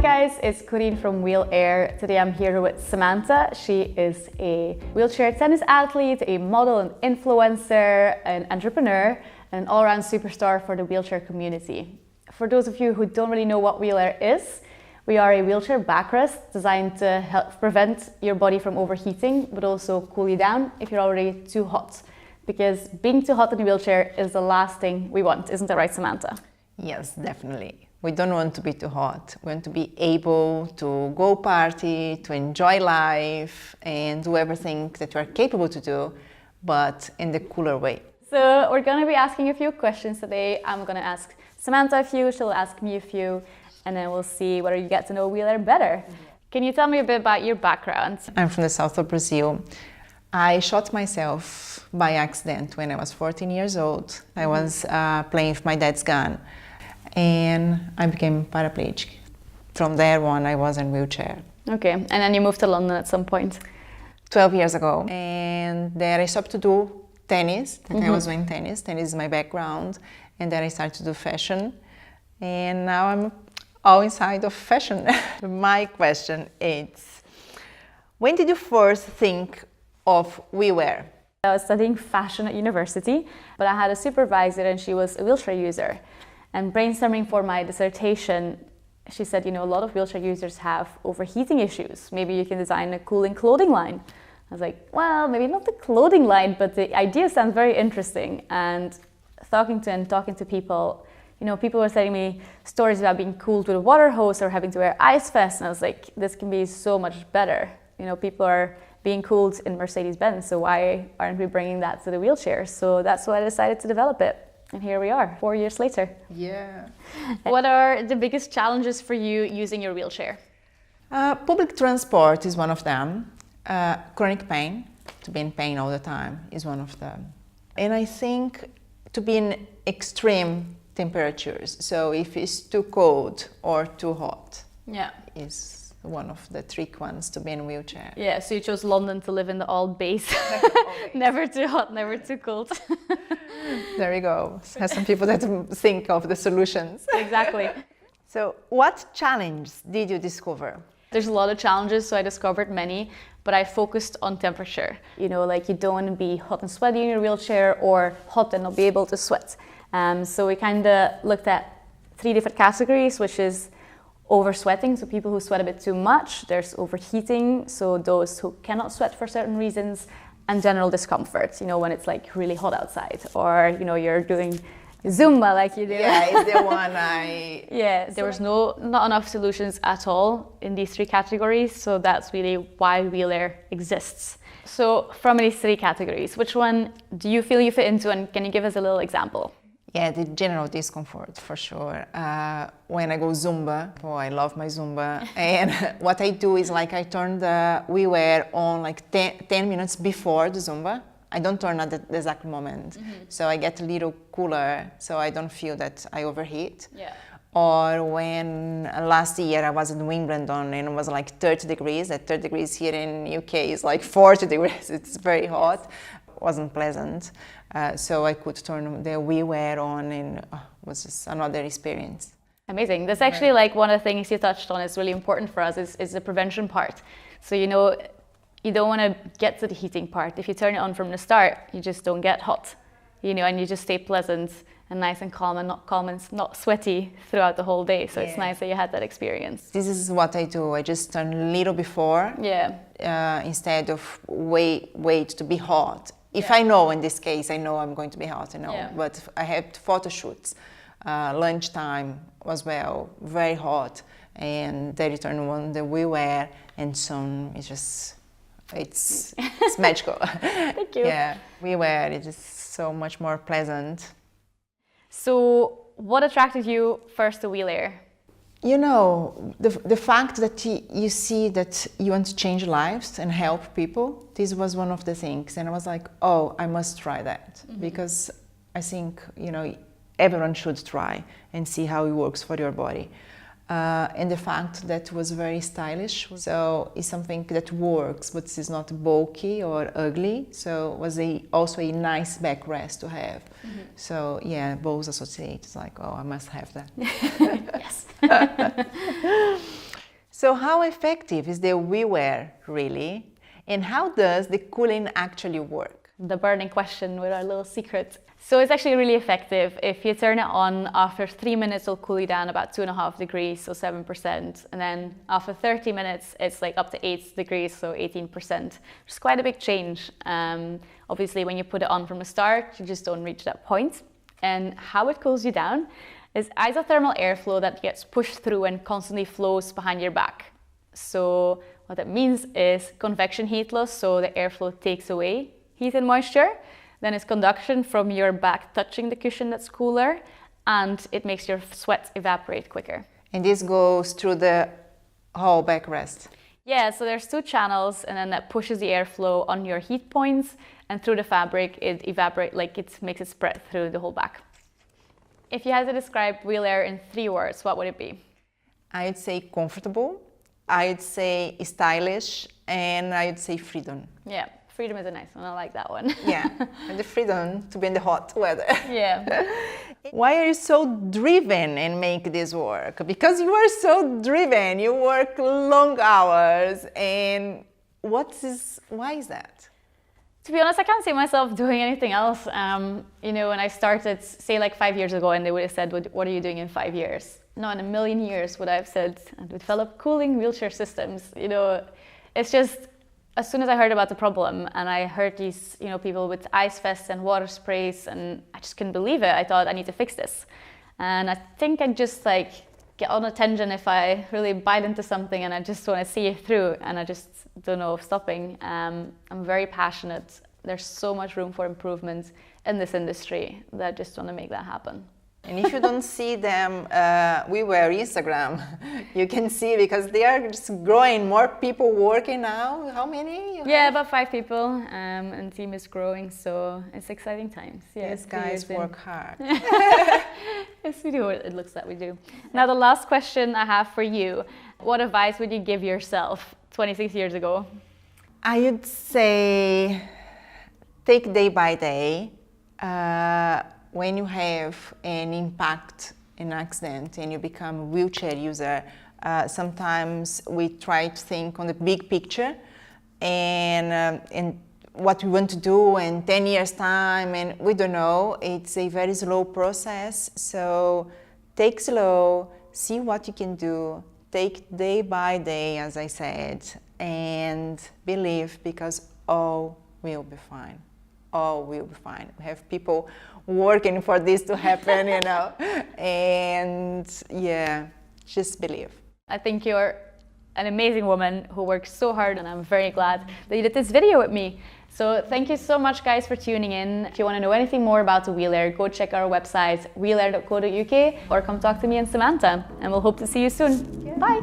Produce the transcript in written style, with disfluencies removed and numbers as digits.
Hi guys, it's Corien from wheelAIR. Today I'm here with Samanta. She is a wheelchair tennis athlete, a model, an influencer, an entrepreneur, and an all-around superstar for the wheelchair community. For those of you who don't really know what wheelAIR is, we are a wheelchair backrest designed to help prevent your body from overheating, but also cool you down if you're already too hot. Because being too hot in a wheelchair is the last thing we want, isn't that right, Samanta? Yes, definitely. We don't want to be too hot. We want to be able to go party, to enjoy life, and do everything that we're capable to do, but in the cooler way. So we're going to be asking a few questions today. I'm going to ask Samanta a few, she'll ask me a few, and then we'll see whether you get to know wheelAIR better. Can you tell me a bit about your background? I'm from the south of Brazil. I shot myself by accident when I was 14 years old. I was playing with my dad's gun, and I became paraplegic. From there on, I was in a wheelchair. Okay, and then you moved to London at some point? 12 years ago. And there I stopped to do tennis. I was doing tennis. Tennis is my background. And then I started to do fashion. And now I'm all inside of fashion. My question is, when did you first think of wheelAIR? I was studying fashion at university, but I had a supervisor and she was a wheelchair user. And brainstorming for my dissertation, she said, you know, a lot of wheelchair users have overheating issues. Maybe you can design a cooling clothing line. I was like, well, maybe not the clothing line, but the idea sounds very interesting. And talking to people, you know, people were telling me stories about being cooled with a water hose or having to wear ice vests. And I was like, this can be so much better. You know, people are being cooled in Mercedes-Benz, so why aren't we bringing that to the wheelchair? So that's why I decided to develop it. And here we are, 4 years later. Yeah. What are the biggest challenges for you using your wheelchair? Public transport is one of them. Chronic pain, to be in pain all the time, is one of them. And I think to be in extreme temperatures, so if it's too cold or too hot, is one of the trick ones to be in a wheelchair. Yeah, so you chose London to live in the old base. Never too hot, never too cold. There you go. Has some people that think of the solutions. Exactly. So what challenge did you discover? There's a lot of challenges, so I discovered many, but I focused on temperature. You know, like you don't want to be hot and sweaty in your wheelchair or hot and not be able to sweat. So we kind of looked at 3 different categories, which is oversweating, so people who sweat a bit too much. There's overheating, so those who cannot sweat for certain reasons, and general discomfort, you know, when it's like really hot outside, or, you know, you're doing Zumba like you do. Yeah, it's the one Yeah, there was not enough solutions at all in these 3 categories, so that's really why wheelAIR exists. So from these 3 categories, which one do you feel you fit into, and can you give us a little example? Yeah, the general discomfort, for sure. When I go Zumba, I love my Zumba. And what I do is like I turn the wheelAIR on like 10 minutes before the Zumba. I don't turn at the exact moment. So I get a little cooler, so I don't feel that I overheat. Yeah. Or when last year I was in Wimbledon and it was like 30 degrees. At 30 degrees here in UK is like 40 degrees. It's very hot. Wasn't pleasant. So I could turn the wheelAIR on, and it was just another experience. Amazing. That's actually like one of the things you touched on is really important for us is the prevention part. So, you know, you don't want to get to the heating part. If you turn it on from the start, you just don't get hot, you know, and you just stay pleasant and nice and calm and not sweaty throughout the whole day. So It's nice that you had that experience. This is what I do. I just turn a little before, instead of wait to be hot. If I know, in this case, I know I'm going to be hot, you know. Yeah. But I had photo shoots, lunchtime as well, very hot, and they return on the wheelAIR, and soon it's magical. Thank you. Yeah, wheelAIR is just so much more pleasant. So what attracted you first to wheelAIR? You know, the fact that you see that you want to change lives and help people, this was one of the things. And I was like, oh, I must try that. Because I think, you know, everyone should try and see how it works for your body. And the fact that it was very stylish. So it's something that works, but it's not bulky or ugly. So it was also a nice backrest to have. Mm-hmm. So yeah, both associate. It's like, oh, I must have that. Yes. So how effective is the wheelAIR really? And how does the cooling actually work? The burning question with our little secret. So it's actually really effective. If you turn it on, after 3 minutes, it'll cool you down about 2.5 degrees, so 7%. And then after 30 minutes, it's like up to 8 degrees, so 18%. It's quite a big change. Obviously, when you put it on from the start, you just don't reach that point. And how it cools you down is isothermal airflow that gets pushed through and constantly flows behind your back. So what that means is convection heat loss, so the airflow takes away heat and moisture. Then it's conduction from your back touching the cushion that's cooler, and it makes your sweat evaporate quicker. And this goes through the whole backrest? Yeah, so there's 2 channels, and then that pushes the airflow on your heat points, and through the fabric it evaporates, like it makes it spread through the whole back. If you had to describe wheelAIR in 3 words, what would it be? I'd say comfortable, I'd say stylish, and I'd say freedom. Yeah. Freedom is a nice one. I like that one. Yeah, and the freedom to be in the hot weather. Yeah. Why are you so driven and make this work? Because you are so driven. You work long hours, and why is that? To be honest, I can't see myself doing anything else. You know, when I started, say like 5 years ago, and they would have said, "What are you doing in 5 years?" No, in a million years would I have said, "I develop cooling wheelchair systems." You know, it's just. As soon as I heard about the problem and I heard these, you know, people with ice vests and water sprays, and I just couldn't believe it. I thought, I need to fix this. And I think I just like get on a tangent if I really bite into something and I just want to see it through, and I just don't know of stopping. I'm very passionate. There's so much room for improvement in this industry that I just want to make that happen. And if you don't see them, wheelAIR Instagram, you can see, because they are just growing. More people working now. How many? Yeah, about 5 people, and the team is growing, so it's exciting times. Yeah, these guys work hard. Yes, we do. It looks like we do. Now, the last question I have for you: what advice would you give yourself 26 years ago? I would say, take day by day. When you have an impact, an accident, and you become a wheelchair user, sometimes we try to think on the big picture and what we want to do in 10 years' time, and we don't know. It's a very slow process, so take slow, see what you can do, take day by day, as I said, and believe, because all will be fine. All will be fine. We have people working for this to happen, you know, and yeah, just believe. I think you're an amazing woman who works so hard, and I'm very glad that you did this video with me. So thank you so much, guys, for tuning in. If you want to know anything more about the wheelAIR, go check our website, wheelAIR.co.uk, or come talk to me and Samanta, and we'll hope to see you soon. Yeah. Bye.